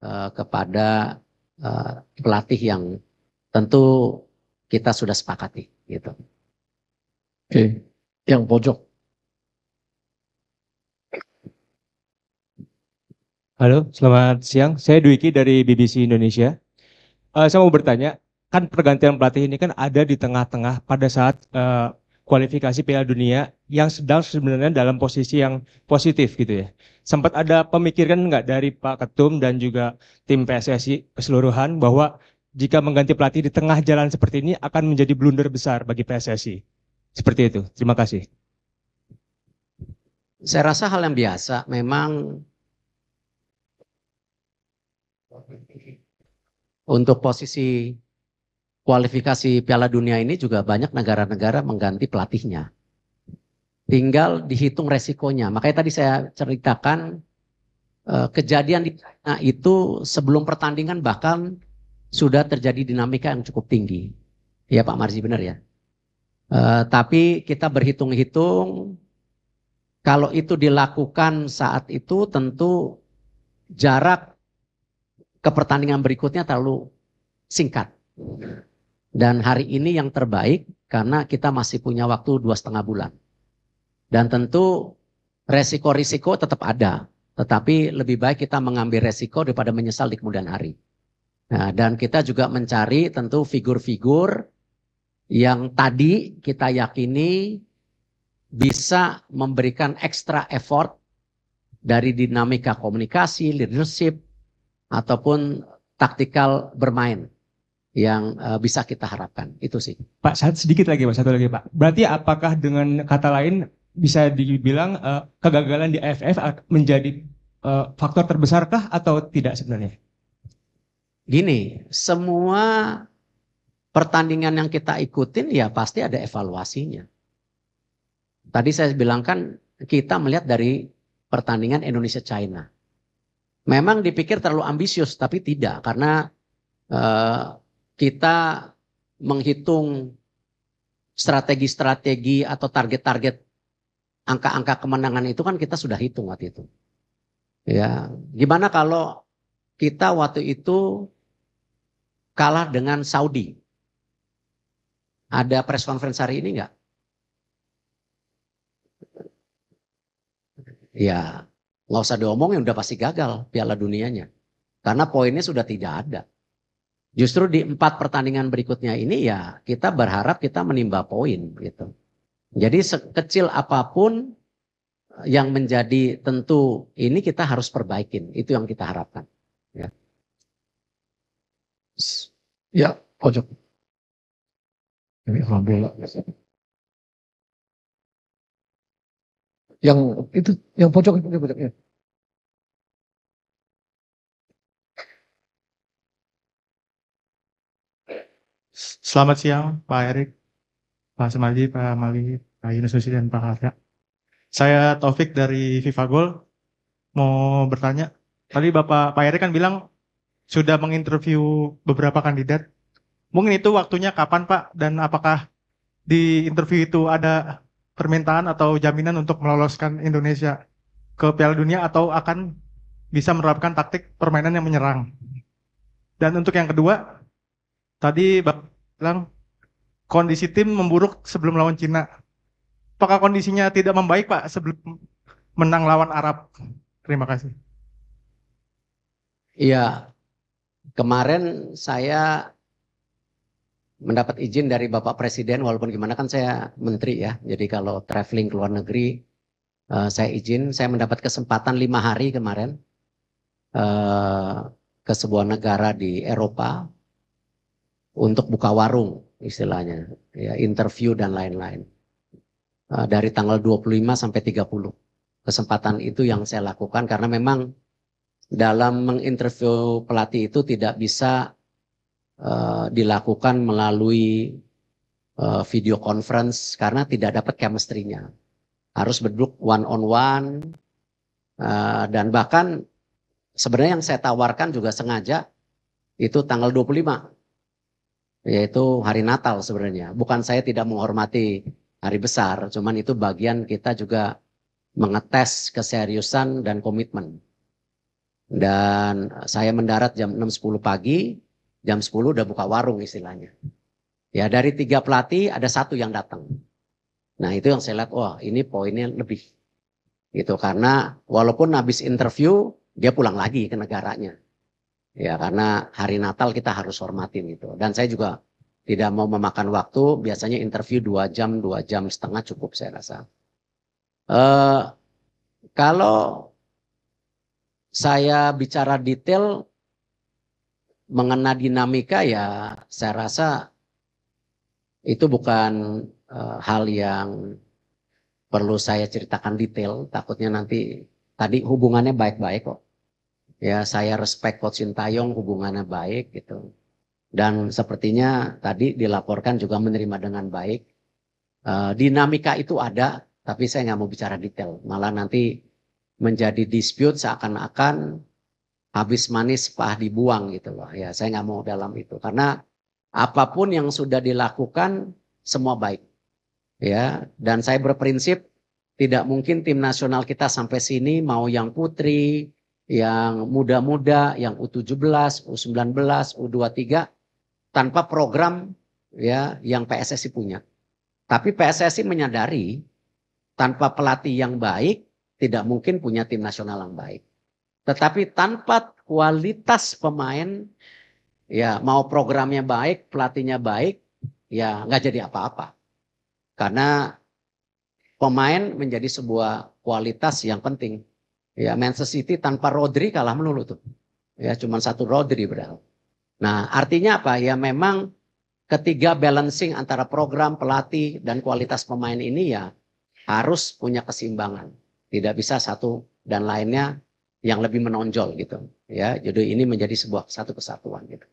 kepada pelatih yang tentu kita sudah sepakati gitu. Oke, yang pojok. Halo, selamat siang. Saya Dwiki dari BBC Indonesia. Saya mau bertanya, kan pergantian pelatih ini kan ada di tengah-tengah pada saat kualifikasi Piala Dunia yang sedang sebenarnya dalam posisi yang positif gitu ya. Sempat ada pemikiran nggak dari Pak Ketum dan juga tim PSSI keseluruhan bahwa jika mengganti pelatih di tengah jalan seperti ini akan menjadi blunder besar bagi PSSI? Seperti itu. Terima kasih. Saya rasa hal yang biasa, memang untuk posisi kualifikasi Piala Dunia ini juga banyak negara-negara mengganti pelatihnya. Tinggal dihitung resikonya. Makanya tadi saya ceritakan kejadian di China itu sebelum pertandingan bahkan sudah terjadi dinamika yang cukup tinggi. Ya Pak Marzi benar ya. Tapi kita berhitung-hitung kalau itu dilakukan saat itu tentu jarak ke pertandingan berikutnya terlalu singkat. Dan hari ini yang terbaik karena kita masih punya waktu 2,5 bulan. Dan tentu resiko-risiko tetap ada. Tetapi lebih baik kita mengambil resiko daripada menyesal di kemudian hari. Nah, dan kita juga mencari tentu figur-figur yang tadi kita yakini bisa memberikan extra effort dari dinamika komunikasi, leadership, ataupun taktikal bermain yang bisa kita harapkan. Itu sih. Pak, sedikit lagi Pak, satu lagi Pak. Berarti apakah dengan kata lain bisa dibilang kegagalan di AFF menjadi faktor terbesarkah atau tidak sebenarnya? Gini, semua pertandingan yang kita ikutin ya pasti ada evaluasinya. Tadi saya bilang kan kita melihat dari pertandingan Indonesia-China. Memang dipikir terlalu ambisius tapi tidak karena kita menghitung strategi-strategi atau target-target angka-angka kemenangan itu kan kita sudah hitung waktu itu. Ya, gimana kalau kita waktu itu kalah dengan Saudi? Ada press conference hari ini enggak? Ya, nggak usah diomongin, udah pasti gagal Piala Dunianya. Karena poinnya sudah tidak ada. Justru di 4 pertandingan berikutnya ini ya kita berharap kita menimba poin gitu. Jadi sekecil apapun yang menjadi tentu ini kita harus perbaikin. Itu yang kita harapkan. Ya, Ya, pojok. Ini bola. Yang itu, yang pojok itu pojoknya. Selamat siang Pak Erik, Pak Semarji, Pak Mali, Pak Yunus Nusi, dan Pak Hasya. Saya Taufik dari FIFA Goal. Mau bertanya, tadi Pak Erik kan bilang sudah menginterview beberapa kandidat. Mungkin itu waktunya kapan Pak? Dan apakah di interview itu ada permintaan atau jaminan untuk meloloskan Indonesia ke Piala Dunia atau akan bisa menerapkan taktik permainan yang menyerang? Dan untuk yang kedua, tadi Bapak bilang kondisi tim memburuk sebelum lawan Cina. Apakah kondisinya tidak membaik Pak sebelum menang lawan Arab? Terima kasih. Iya, kemarin saya mendapat izin dari Bapak Presiden, walaupun gimana kan saya menteri ya. Jadi kalau traveling ke luar negeri, saya izin, saya mendapat kesempatan 5 hari kemarin ke sebuah negara di Eropa untuk buka warung istilahnya, ya, interview dan lain-lain. Dari tanggal 25 sampai 30. Kesempatan itu yang saya lakukan karena memang dalam menginterview pelatih itu tidak bisa dilakukan melalui video conference karena tidak dapat chemistry-nya. Harus berduduk one on one dan bahkan sebenarnya yang saya tawarkan juga sengaja itu tanggal 25. Yaitu hari Natal sebenarnya. Bukan saya tidak menghormati hari besar, cuman itu bagian kita juga mengetes keseriusan dan komitmen. Dan saya mendarat jam 6.10 pagi, jam 10 udah buka warung istilahnya. Ya dari 3 pelatih ada 1 yang datang. Nah itu yang saya lihat, wah ini poinnya lebih. Gitu, karena walaupun habis interview, dia pulang lagi ke negaranya. Ya karena hari Natal kita harus hormatin gitu. Dan saya juga tidak mau memakan waktu, biasanya interview 2 jam, 2 jam setengah cukup saya rasa. Kalau saya bicara detail mengenai dinamika ya saya rasa itu bukan hal yang perlu saya ceritakan detail. Takutnya nanti tadi hubungannya baik-baik kok. Ya saya respect Coach Sintayong, hubungannya baik gitu. Dan sepertinya tadi dilaporkan juga menerima dengan baik. Dinamika itu ada, tapi saya nggak mau bicara detail. Malah nanti menjadi dispute seakan-akan habis manis pah dibuang gitu loh. Ya saya nggak mau dalam itu. Karena apapun yang sudah dilakukan semua baik. Ya, dan saya berprinsip tidak mungkin tim nasional kita sampai sini mau yang putri, yang muda-muda, yang U17, U19, U23 tanpa program ya yang PSSI punya. Tapi PSSI menyadari tanpa pelatih yang baik tidak mungkin punya tim nasional yang baik. Tetapi tanpa kualitas pemain, ya mau programnya baik, pelatihnya baik, ya nggak jadi apa-apa. Karena pemain menjadi sebuah kualitas yang penting. Ya Manchester City tanpa Rodri kalah melulu tuh. Ya cuma 1 Rodri berarti. Nah artinya apa? Ya memang ketiga balancing antara program, pelatih, dan kualitas pemain ini ya harus punya keseimbangan. Tidak bisa satu dan lainnya yang lebih menonjol gitu. Ya, jadi ini menjadi sebuah satu kesatuan gitu.